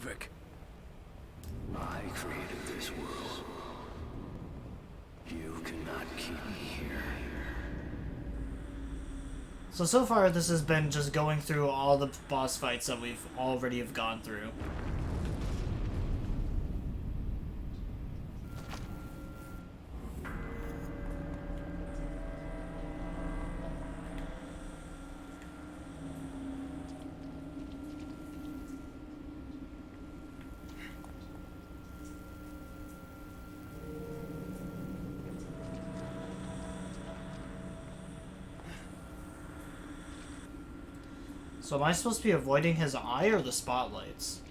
Roderick. I created this world. You cannot keep me here. So far this has been just going through all the boss fights that we've already have gone through. So am I supposed to be avoiding his eye or the spotlights?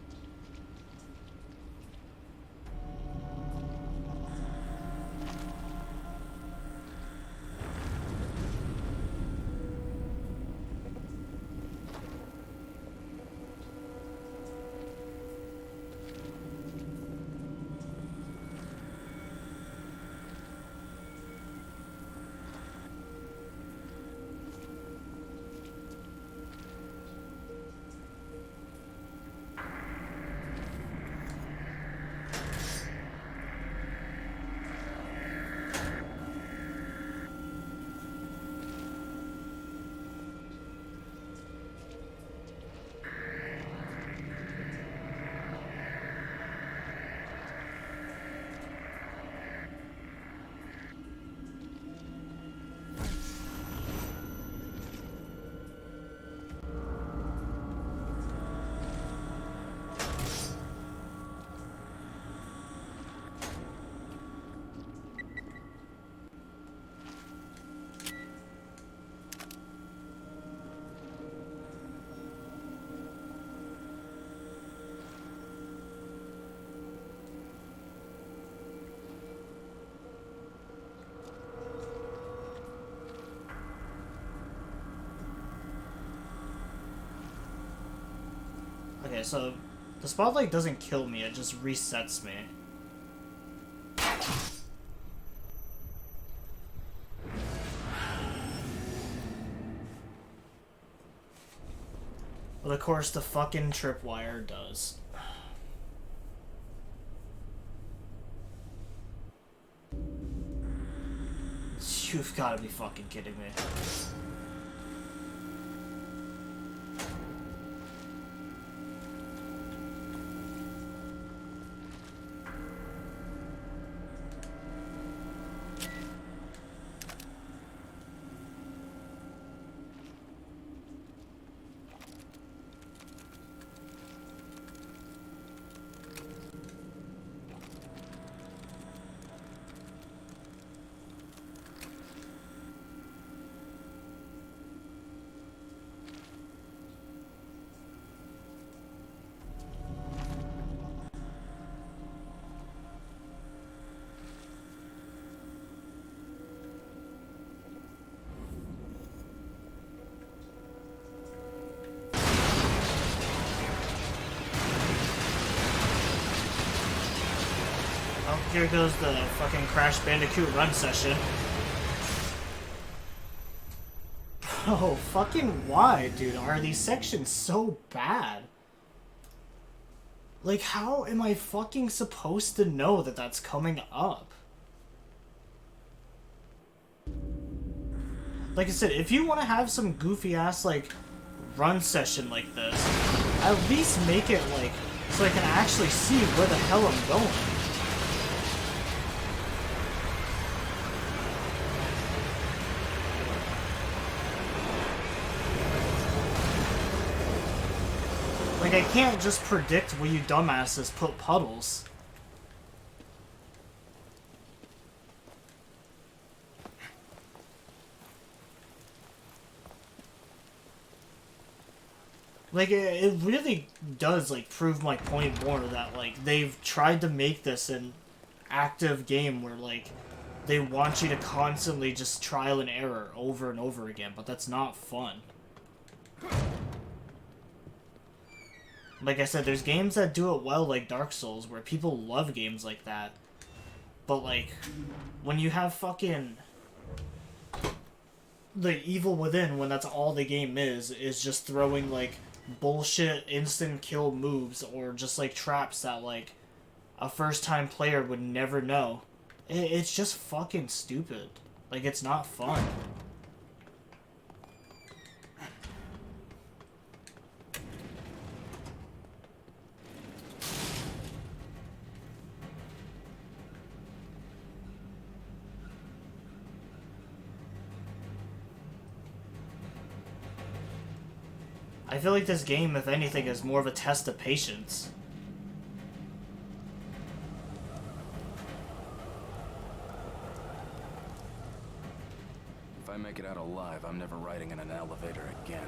Okay, so the spotlight doesn't kill me, it just resets me. But of course the fucking tripwire does. You've gotta be fucking kidding me. Here goes the fucking Crash Bandicoot run session. Bro, fucking why, dude? Are these sections so bad? Like, how am I fucking supposed to know that that's coming up? Like I said, if you want to have some goofy-ass, like, run session like this, at least make it, like, so I can actually see where the hell I'm going. Like, I can't just predict where you dumbasses put puddles. Like, it really does, like, prove my point more that, like, they've tried to make this an active game where, like, they want you to constantly just trial and error over and over again, but that's not fun. Like I said, there's games that do it well, like Dark Souls, where people love games like that. But, like, when you have fucking the Evil Within, when that's all the game is just throwing, like, bullshit instant kill moves or just like traps that like a first time player would never know. It's just fucking stupid. Like, it's not fun. I feel like this game, if anything, is more of a test of patience. If I make it out alive, I'm never riding in an elevator again.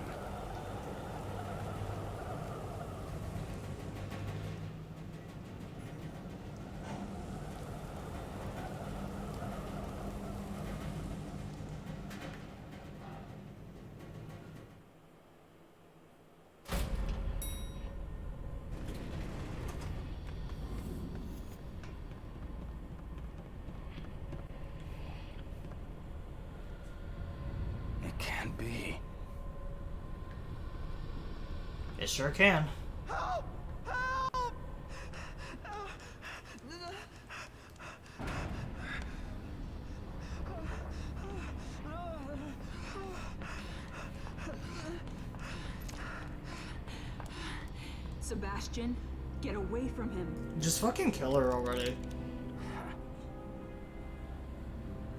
It can't be. It sure can. Help! Help! Sebastian, get away from him. Just fucking kill her already.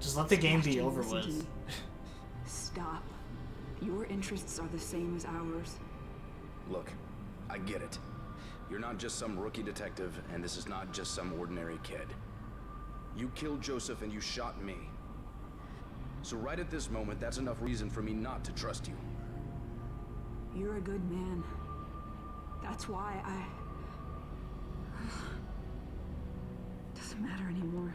Just let the game be Sebastian, over listen to with. me. Stop. Your interests are the same as ours. Look, I get it. You're not just some rookie detective, and this is not just some ordinary kid. You killed Joseph and you shot me. So right at this moment, that's enough reason for me not to trust you. You're a good man. That's why I... Doesn't matter anymore.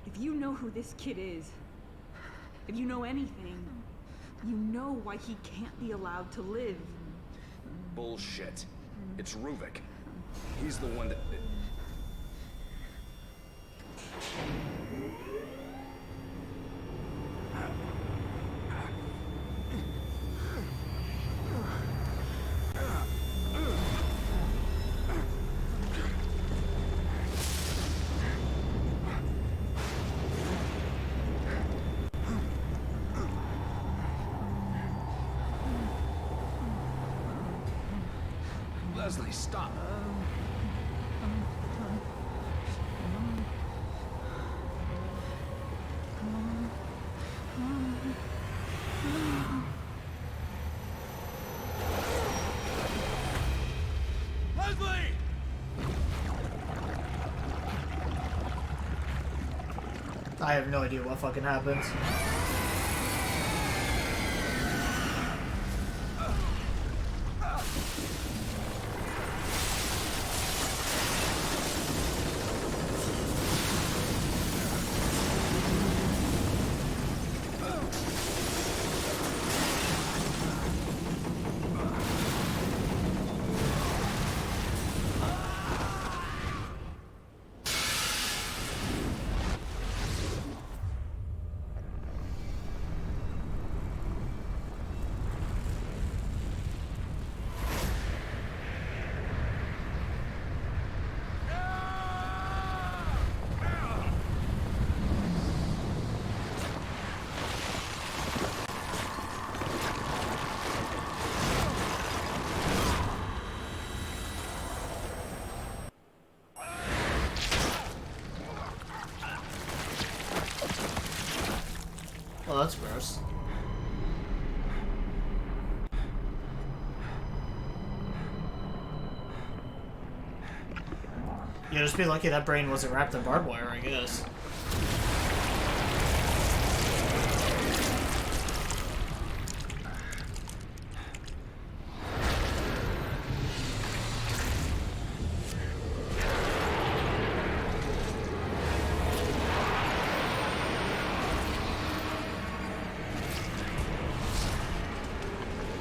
If you know who this kid is, if you know anything, you know why he can't be allowed to live. Bullshit. It's Ruvik. He's the one that... Leslie, stop. Leslie! I have no idea what fucking happens. Well, that's gross. Yeah, just be lucky that brain wasn't wrapped in barbed wire, I guess.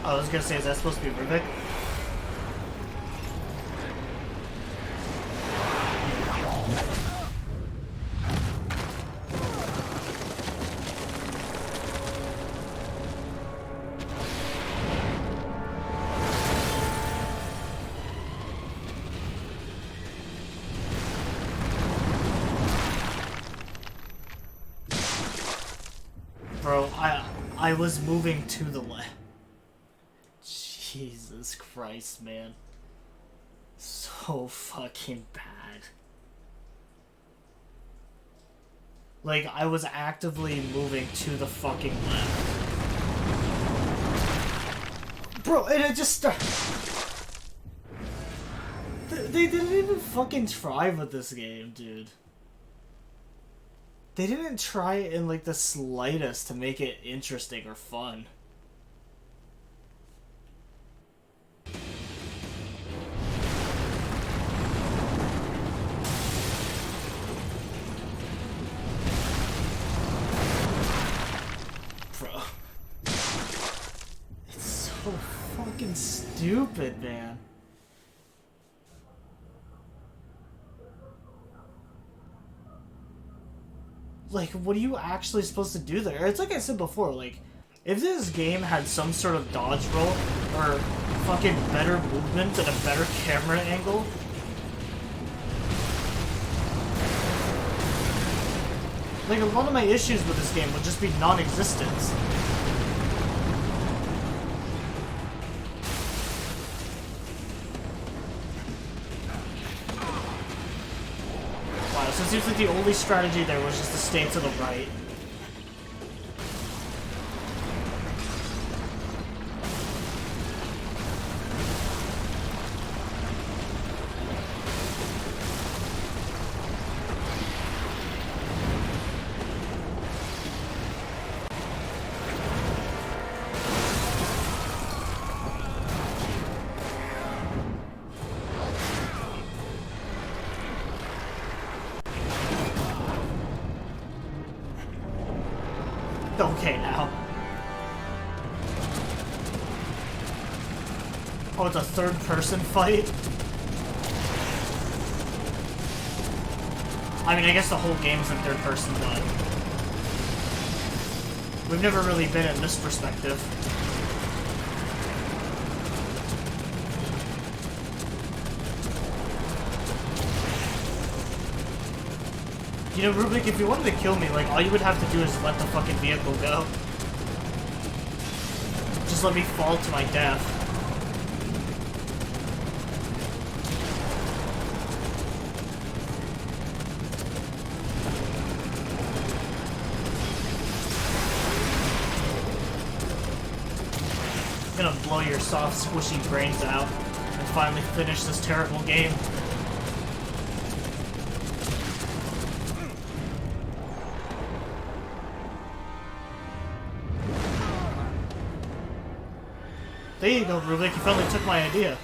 Oh, I was gonna say, is that supposed to be Ruvik? Bro, I was moving to the left. Jesus Christ, man. So fucking bad. Like, I was actively moving to the fucking left. Bro, and it just started. They didn't even fucking try with this game, dude. They didn't try in, like, the slightest to make it interesting or fun. Bro. It's so fucking stupid, man. Like, what are you actually supposed to do there? It's like I said before, like, if this game had some sort of dodge roll, or fucking better movement and a better camera angle, like, a lot of my issues with this game would just be non-existent. Wow, so it seems like the only strategy there was just to stay to the right. Okay, now. Oh, it's a third-person fight? I mean, I guess the whole game's in third person, but we've never really been in this perspective. You know, Rubik, if you wanted to kill me, like, all you would have to do is let the fucking vehicle go. Just let me fall to my death. I'm gonna blow your soft, squishy brains out and finally finish this terrible game. There you go, Rubik. You finally took my idea.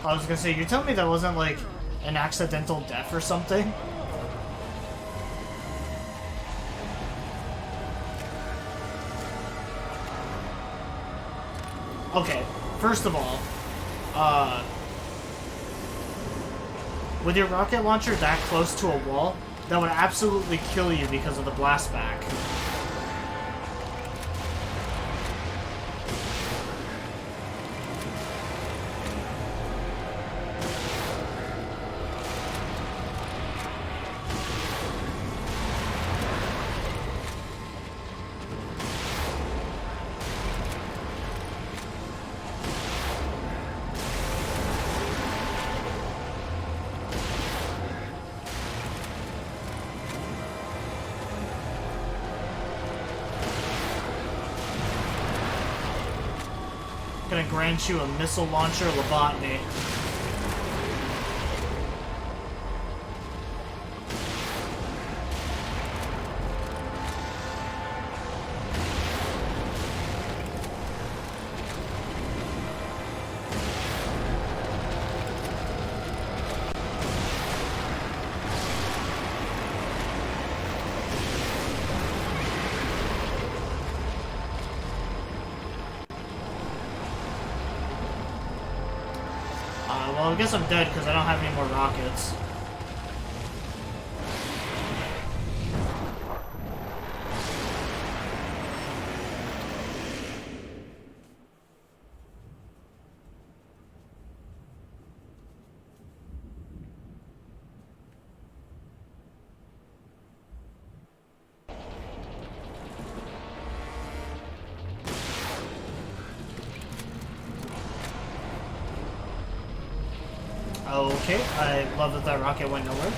I was gonna say, you're telling me that wasn't, like, an accidental death or something? Okay, first of all, with your rocket launcher that close to a wall, that would absolutely kill you because of the blast back. Gonna grant you a missile launcher lobotomy. Well, I guess I'm dead because I don't have any more rockets. Okay, I love that that rocket went nowhere.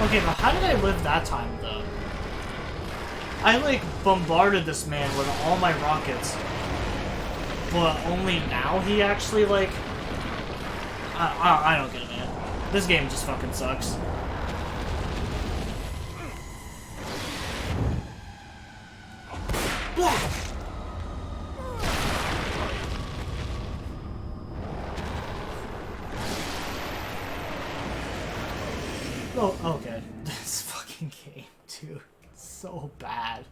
Okay, but how did I live that time, though? I, like, bombarded this man with all my rockets. But only now he actually, like... I don't get it, man. This game just fucking sucks. Oh, okay. This fucking game, dude. It's so bad.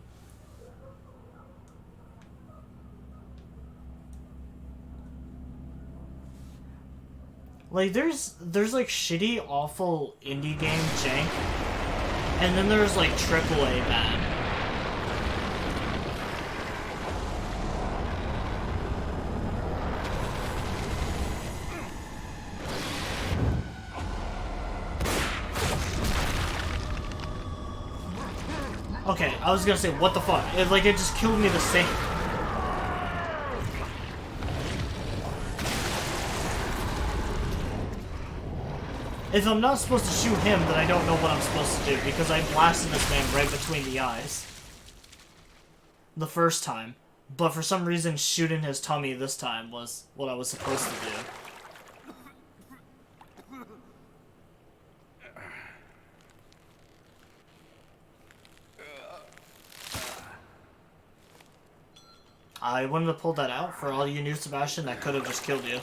Like, there's like shitty, awful indie game jank, and then there's like AAA bad. Okay, I was gonna say, what the fuck? It just killed me the same. If I'm not supposed to shoot him, then I don't know what I'm supposed to do, because I blasted this man right between the eyes. The first time. But for some reason, shooting his tummy this time was what I was supposed to do. I wouldn't have pulled that out. For all you knew, Sebastian, that could have just killed you.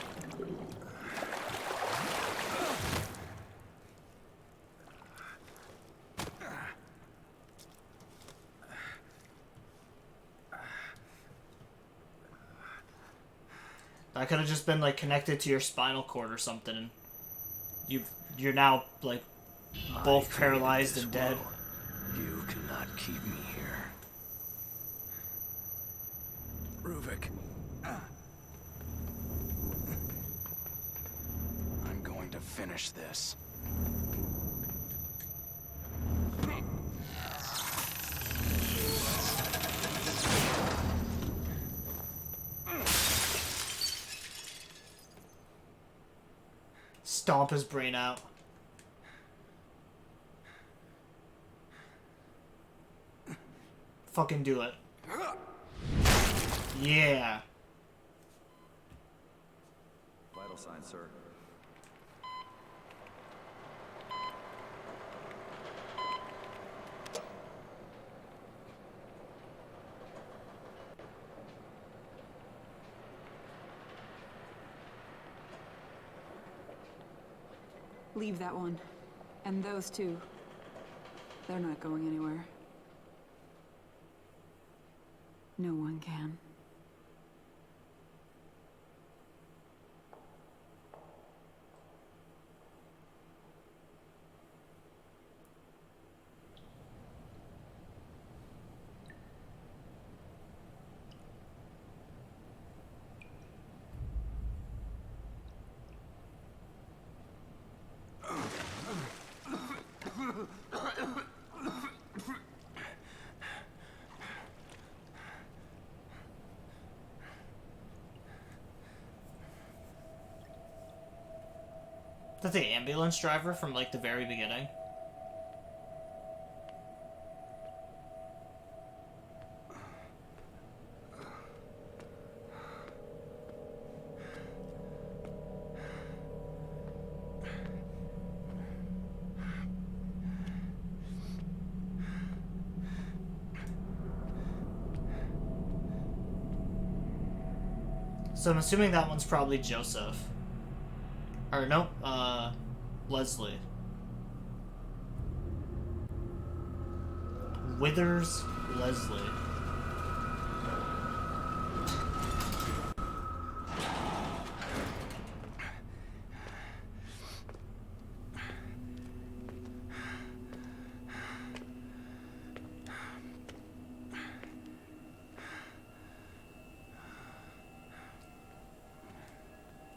That could have just been, like, connected to your spinal cord or something, and you're now, like, both paralyzed and dead. You cannot keep me here. Ruvik. I'm going to finish this. Stomp his brain out. Fucking do it. Yeah. Vital signs, sir. Leave that one. And those two. They're not going anywhere. No one can. That's the ambulance driver from, like, the very beginning. So I'm assuming that one's probably Joseph. Or, nope, Leslie. Withers Leslie.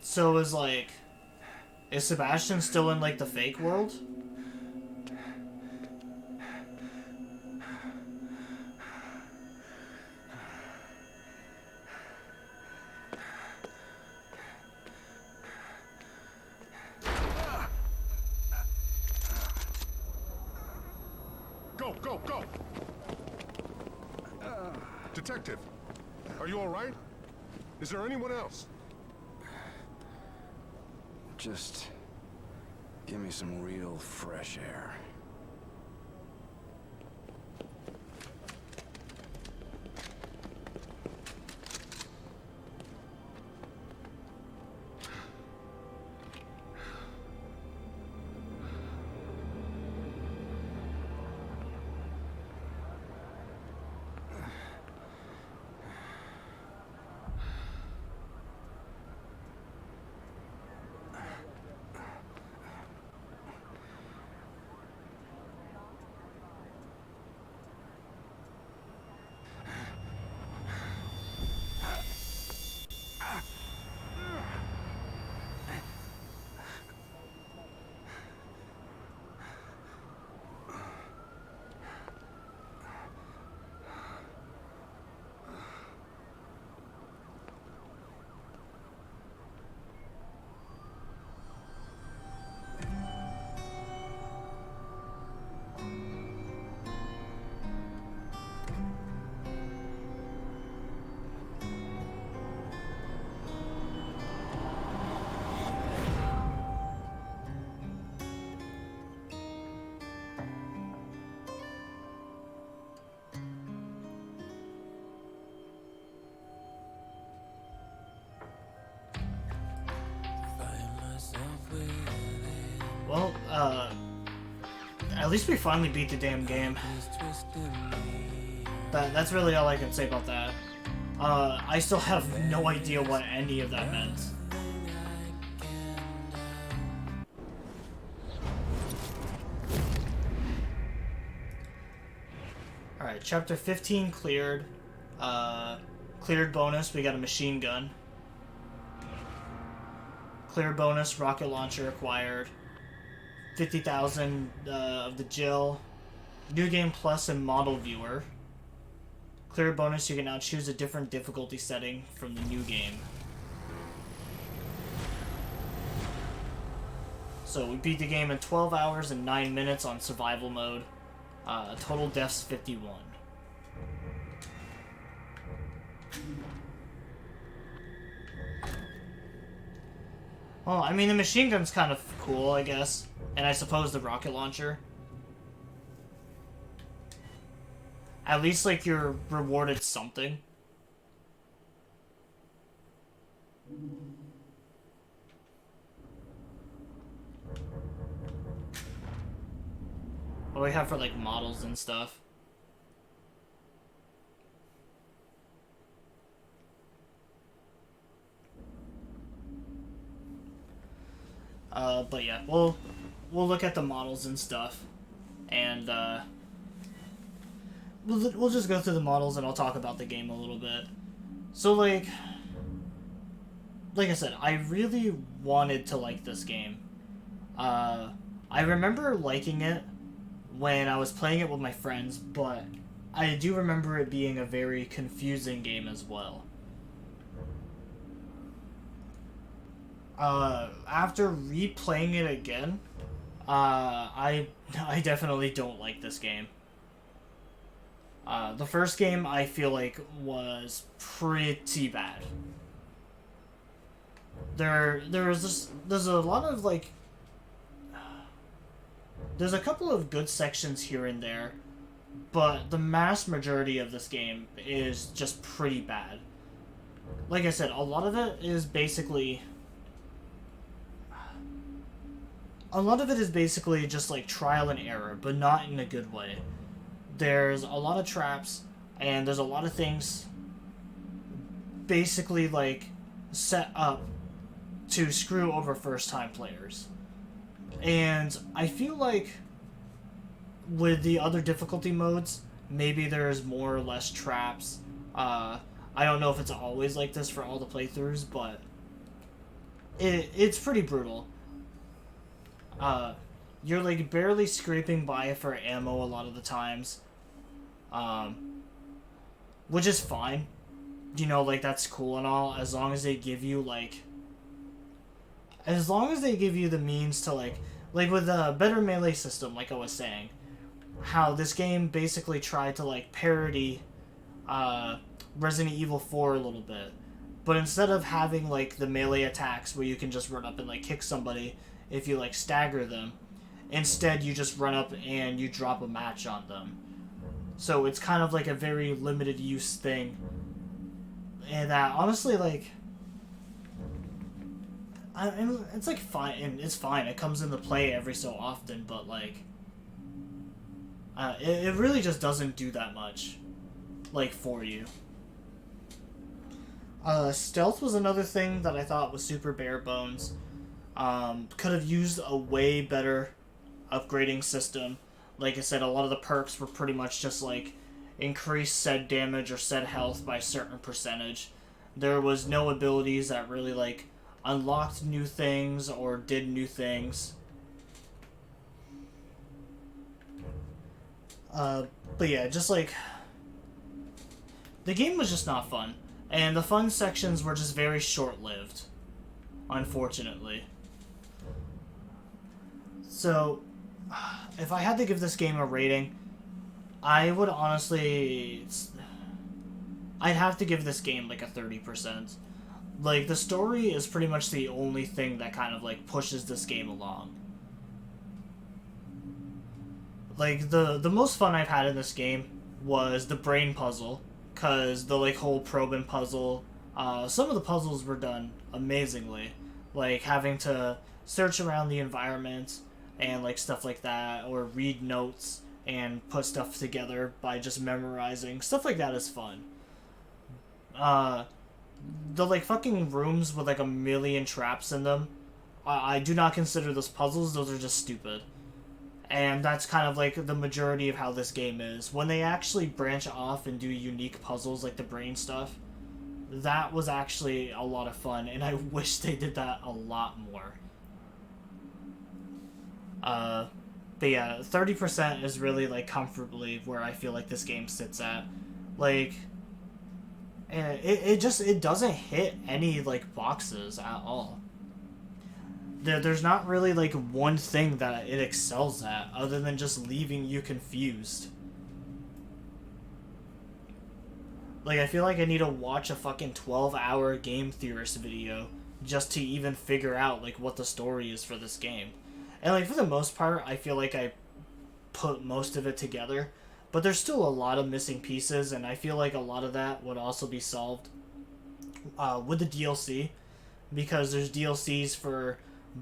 So is Sebastian still in like the fake world? Go, go, go! Detective, are you all right? Is there anyone else? Just give me some real fresh air. Well, at least we finally beat the damn game. That's really all I can say about that. I still have no idea what any of that meant. Alright, chapter 15 cleared. Cleared bonus, we got a machine gun. Clear bonus, rocket launcher acquired. 50,000 of the Jill. New Game Plus and Model Viewer. Clear bonus, you can now choose a different difficulty setting from the new game. So we beat the game in 12 hours and 9 minutes on survival mode. Total deaths 51. Well, I mean, the machine gun's kind of cool, I guess. And I suppose the rocket launcher. At least, like, you're rewarded something. What do we have for, like, models and stuff? But yeah, we'll look at the models and stuff, and we'll just go through the models and I'll talk about the game a little bit. So like I said, I really wanted to like this game. I remember liking it when I was playing it with my friends, but I do remember it being a very confusing game as well. After replaying it again, I definitely don't like this game. The first game I feel like was pretty bad. There's a lot of like, there's a couple of good sections here and there, but the mass majority of this game is just pretty bad. Like I said, a lot of it is basically a lot of it is basically just like trial and error, but not in a good way. There's a lot of traps, and there's a lot of things basically like set up to screw over first-time players. And I feel like with the other difficulty modes, maybe there's more or less traps. I don't know if it's always like this for all the playthroughs, but it's pretty brutal. You're like barely scraping by for ammo a lot of the times, which is fine. You know, like, that's cool and all, as long as they give you like, as long as they give you the means to like with a better melee system, like I was saying, how this game basically tried to like parody Resident Evil 4 a little bit, but instead of having like the melee attacks where you can just run up and like kick somebody if you like stagger them, instead you just run up and you drop a match on them. So it's kind of like a very limited use thing, and that honestly, like, it's like fine, and it's fine. It comes into play every so often, but like, it really just doesn't do that much, like, for you. Stealth was another thing that I thought was super bare bones. Could have used a way better upgrading system. Like I said, a lot of the perks were pretty much just like increase said damage or said health by a certain percentage. There was no abilities that really like unlocked new things or did new things. But yeah, just like, the game was just not fun, and the fun sections were just very short-lived, unfortunately. So, if I had to give this game a rating, I would honestly, I'd have to give this game like a 30%. Like, the story is pretty much the only thing that kind of like pushes this game along. Like, the most fun I've had in this game was the brain puzzle, because the like whole probing puzzle, some of the puzzles were done amazingly, like having to search around the environment and like stuff like that, or read notes and put stuff together by just memorizing. Stuff like that is fun. The like fucking rooms with like a million traps in them, I do not consider those puzzles. Those are just stupid. And that's kind of like the majority of how this game is. When they actually branch off and do unique puzzles like the brain stuff, that was actually a lot of fun, and I wish they did that a lot more. But yeah, 30% is really like comfortably where I feel like this game sits at. Like, it doesn't hit any like boxes at all. There's not really like one thing that it excels at other than just leaving you confused. Like, I feel like I need to watch a fucking 12-hour game theorist video just to even figure out like what the story is for this game. And like, for the most part, I feel like I put most of it together, but there's still a lot of missing pieces, and I feel like a lot of that would also be solved with the DLC, because there's DLCs for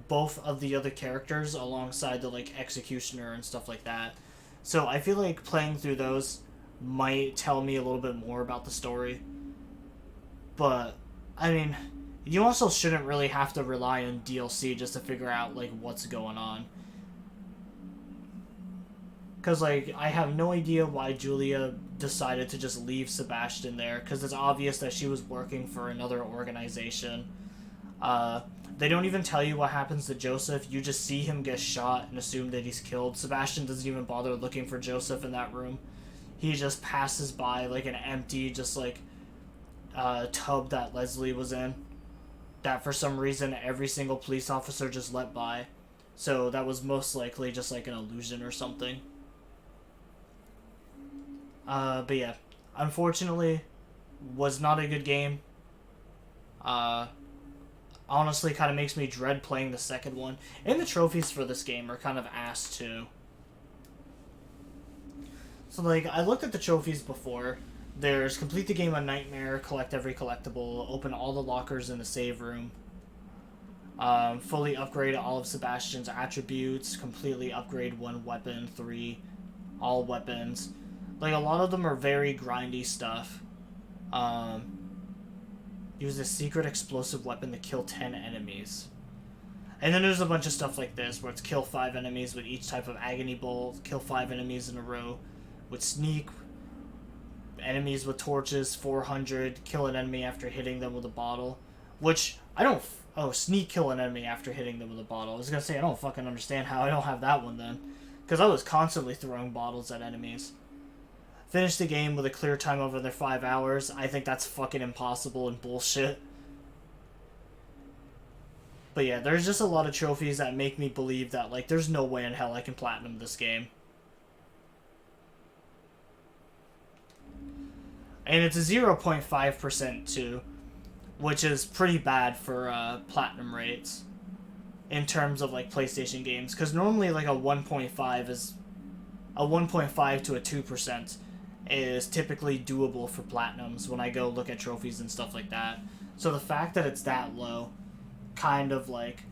both of the other characters alongside the like executioner and stuff like that. So I feel like playing through those might tell me a little bit more about the story. But I mean, you also shouldn't really have to rely on DLC just to figure out like what's going on. Cause like, I have no idea why Julia decided to just leave Sebastian there, cause it's obvious that she was working for another organization. They don't even tell you what happens to Joseph. You just see him get shot and assume that he's killed. Sebastian doesn't even bother looking for Joseph in that room. He just passes by like an empty, just like, tub that Leslie was in, that for some reason every single police officer just let by. So that was most likely just like an illusion or something. But yeah, unfortunately, was not a good game. Honestly, kind of makes me dread playing the second one. And the trophies for this game are kind of ass too. So like, I looked at the trophies before. There's complete the game on Nightmare, collect every collectible, open all the lockers in the save room. Fully upgrade all of Sebastian's attributes, completely upgrade one weapon, 3 all weapons. Like, a lot of them are very grindy stuff. Use a secret explosive weapon to kill 10 enemies. And then there's a bunch of stuff like this, where it's kill 5 enemies with each type of agony bolt, kill 5 enemies in a row with sneak, enemies with torches, 400, kill an enemy after hitting them with a bottle. Which, I don't... Oh, sneak kill an enemy after hitting them with a bottle. I was gonna say, I don't fucking understand how I don't have that one then. Because I was constantly throwing bottles at enemies. Finish the game with a clear time over their 5 hours. I think that's fucking impossible and bullshit. But yeah, there's just a lot of trophies that make me believe that, like, there's no way in hell I can platinum this game. And it's a 0.5% too, which is pretty bad for platinum rates in terms of, like, PlayStation games. Because normally, like, a 1.5 is... A 1.5 to a 2% is typically doable for platinums when I go look at trophies and stuff like that. So the fact that it's that low kind of, like,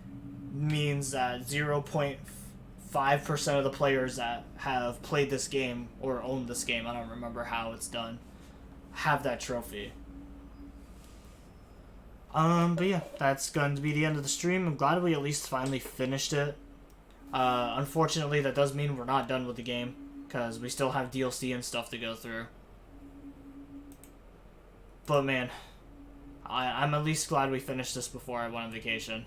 means that 0.5% of the players that have played this game or owned this game, I don't remember how it's done, have that trophy. But yeah, that's going to be the end of the stream. I'm glad we at least finally finished it. Unfortunately, that does mean we're not done with the game, because we still have DLC and stuff to go through. But man, I'm at least glad we finished this before I went on vacation.